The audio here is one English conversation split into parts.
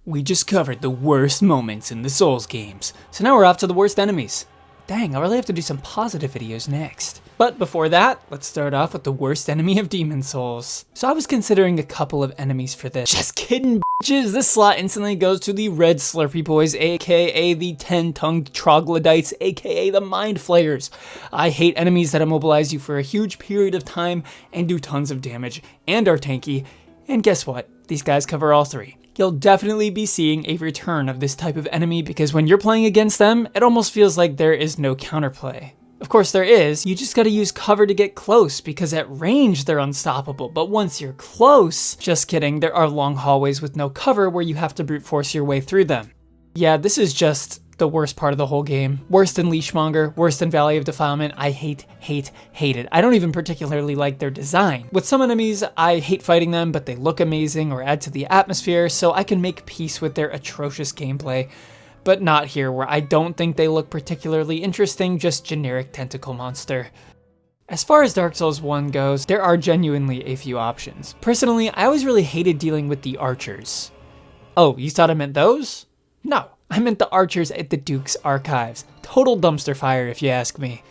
We just covered the worst moments in the Souls games, so now we're off to the worst enemies. Dang, I really have to do some positive videos next. But before that, let's start off with the worst enemy of Demon Souls. So I was considering a couple of enemies for this. Just kidding, bitches. This slot instantly goes to the Red Slurpy Boys, aka the 10-tongued troglodytes, aka the Mind Flayers. I hate enemies that immobilize you for a huge period of time and do tons of damage, and are tanky. And guess what? These guys cover all three. You'll definitely be seeing a return of this type of enemy because when you're playing against them, it almost feels like there is no counterplay. Of course there is, you just gotta use cover to get close because at range they're unstoppable, but once you're close, just kidding, there are long hallways with no cover where you have to brute force your way through them. Yeah, this is just the worst part of the whole game. Worse than Leashmonger, worse than Valley of Defilement. I hate it. I don't even particularly like their design. With some enemies, I hate fighting them, but they look amazing or add to the atmosphere, so I can make peace with their atrocious gameplay. But not here, where I don't think they look particularly interesting, just generic tentacle monster. As far as Dark Souls 1 goes, there are genuinely a few options. Personally, I always really hated dealing with the archers. Oh, you thought I meant those? No. I meant the archers at the Duke's Archives. Total dumpster fire if you ask me.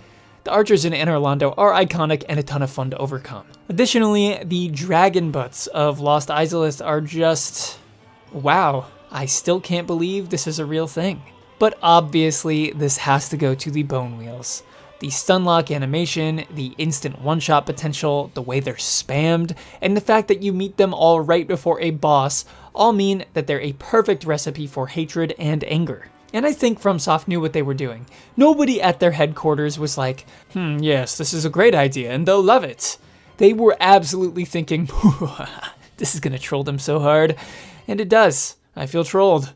The archers in Anor Londo are iconic and a ton of fun to overcome. Additionally, the dragon butts of Lost Izalith are just... wow, I still can't believe this is a real thing. But obviously, this has to go to the bone wheels. The stun lock animation, the instant one-shot potential, the way they're spammed, and the fact that you meet them all right before a boss all mean that they're a perfect recipe for hatred and anger. And I think FromSoft knew what they were doing. Nobody at their headquarters was like, yes, this is a great idea and they'll love it. They were absolutely thinking, this is gonna troll them so hard. And it does. I feel trolled.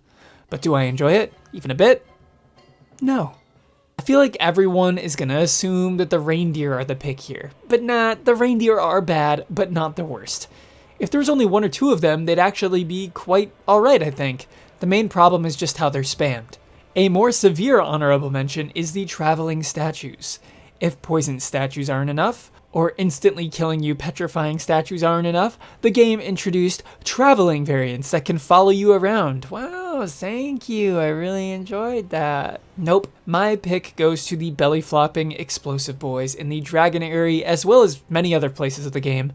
But do I enjoy it? Even a bit? No. I feel like everyone is gonna assume that the reindeer are the pick here. But nah, the reindeer are bad, but not the worst. If there was only one or two of them, they'd actually be quite alright, I think. The main problem is just how they're spammed. A more severe honorable mention is the traveling statues. If poison statues aren't enough, or instantly killing you petrifying statues aren't enough, the game introduced traveling variants that can follow you around. Wow, thank you, I really enjoyed that. Nope, my pick goes to the belly-flopping explosive boys in the Dragon area as well as many other places of the game.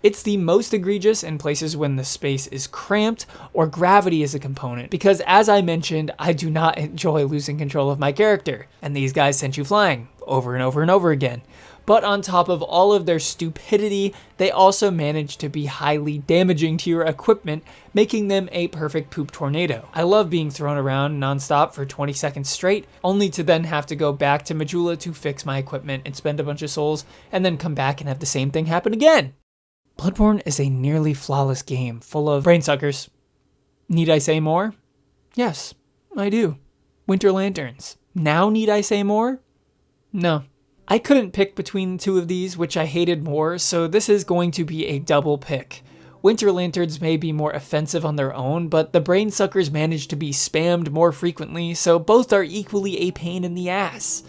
It's the most egregious in places when the space is cramped or gravity is a component, because as I mentioned, I do not enjoy losing control of my character, and these guys sent you flying over and over and over again. But on top of all of their stupidity, they also manage to be highly damaging to your equipment, making them a perfect poop tornado. I love being thrown around nonstop for 20 seconds straight, only to then have to go back to Majula to fix my equipment and spend a bunch of souls, and then come back and have the same thing happen again. Bloodborne is a nearly flawless game, full of brain suckers. Need I say more? Yes, I do. Winter Lanterns. Now need I say more? No. I couldn't pick between two of these, which I hated more, so this is going to be a double pick. Winter Lanterns may be more offensive on their own, but the brain suckers manage to be spammed more frequently, so both are equally a pain in the ass.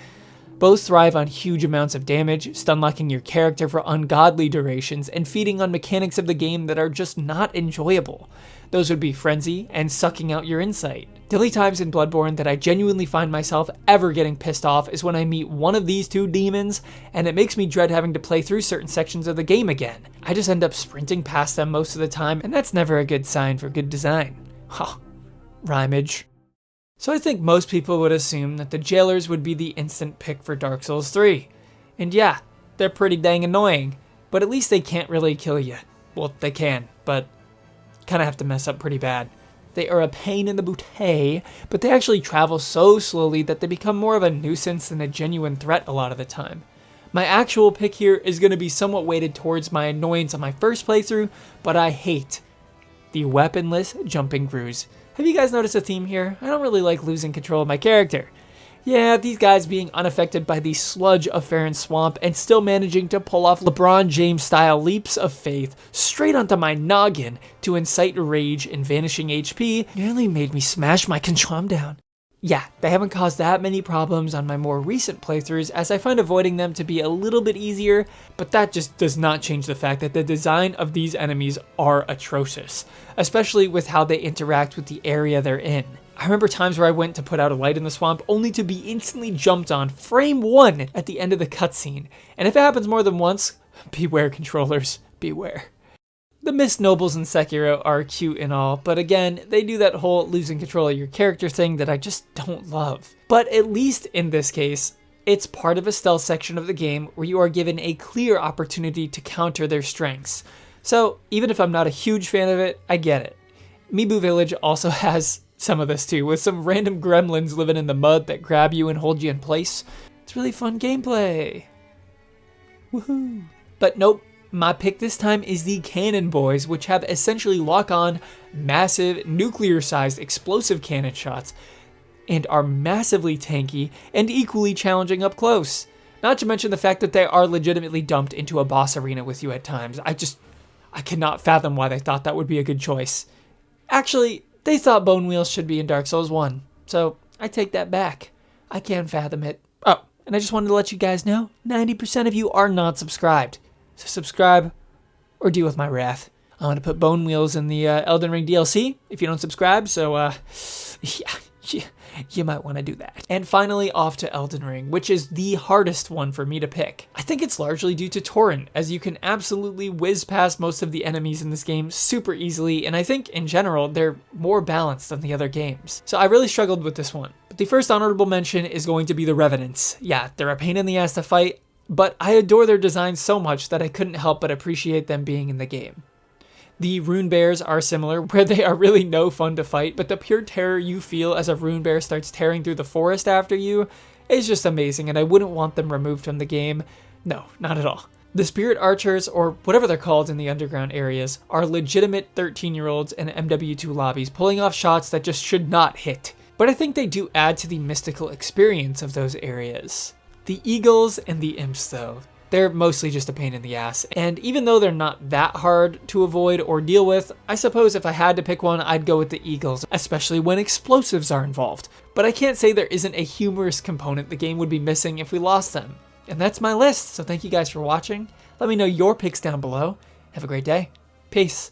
Both thrive on huge amounts of damage, stun-locking your character for ungodly durations, and feeding on mechanics of the game that are just not enjoyable. Those would be Frenzy and sucking out your insight. The only times in Bloodborne that I genuinely find myself ever getting pissed off is when I meet one of these two demons, and it makes me dread having to play through certain sections of the game again. I just end up sprinting past them most of the time, and that's never a good sign for good design. Huh. Rhymage. So I think most people would assume that the jailers would be the instant pick for Dark Souls 3. And yeah, they're pretty dang annoying, but at least they can't really kill you. Well, they can, but kind of have to mess up pretty bad. They are a pain in the bootay, but they actually travel so slowly that they become more of a nuisance than a genuine threat a lot of the time. My actual pick here is going to be somewhat weighted towards my annoyance on my first playthrough, but I hate the weaponless jumping grooves. Have you guys noticed a theme here? I don't really like losing control of my character. Yeah, these guys being unaffected by the sludge of Farron Swamp and still managing to pull off LeBron James style leaps of faith straight onto my noggin to incite rage and vanishing HP nearly made me smash my control down. Yeah, they haven't caused that many problems on my more recent playthroughs, as I find avoiding them to be a little bit easier, but that just does not change the fact that the design of these enemies are atrocious, especially with how they interact with the area they're in. I remember times where I went to put out a light in the swamp only to be instantly jumped on frame 1 at the end of the cutscene, and if it happens more than once, beware controllers, beware. The Mist Nobles in Sekiro are cute and all, but again, they do that whole losing control of your character thing that I just don't love. But at least in this case, it's part of a stealth section of the game where you are given a clear opportunity to counter their strengths. So even if I'm not a huge fan of it, I get it. Mibu Village also has some of this too, with some random gremlins living in the mud that grab you and hold you in place. It's really fun gameplay. Woohoo! But nope. My pick this time is the Cannon Boys, which have essentially lock-on, massive, nuclear-sized explosive cannon shots, and are massively tanky and equally challenging up close. Not to mention the fact that they are legitimately dumped into a boss arena with you at times. I cannot fathom why they thought that would be a good choice. Actually, they thought Bone Wheels should be in Dark Souls 1, so I take that back. I can't fathom it. Oh, and I just wanted to let you guys know, 90% of you are not subscribed. So subscribe or deal with my wrath. I want to put Bone Wheels in the Elden Ring DLC if you don't subscribe, so yeah, you might want to do that. And finally, off to Elden Ring, which is the hardest one for me to pick. I think it's largely due to Torrent, as you can absolutely whiz past most of the enemies in this game super easily, and I think in general they're more balanced than the other games. So I really struggled with this one. But the first honorable mention is going to be the Revenants. Yeah, they're a pain in the ass to fight, but I adore their design so much that I couldn't help but appreciate them being in the game. The Rune Bears are similar, where they are really no fun to fight, but the pure terror you feel as a Rune Bear starts tearing through the forest after you is just amazing, and I wouldn't want them removed from the game. No, not at all. The Spirit Archers, or whatever they're called in the underground areas, are legitimate 13-year-olds in MW2 lobbies, pulling off shots that just should not hit. But I think they do add to the mystical experience of those areas. The Eagles and the Imps, though, they're mostly just a pain in the ass, and even though they're not that hard to avoid or deal with, I suppose if I had to pick one, I'd go with the Eagles, especially when explosives are involved. But I can't say there isn't a humorous component the game would be missing if we lost them. And that's my list, so thank you guys for watching. Let me know your picks down below. Have a great day. Peace.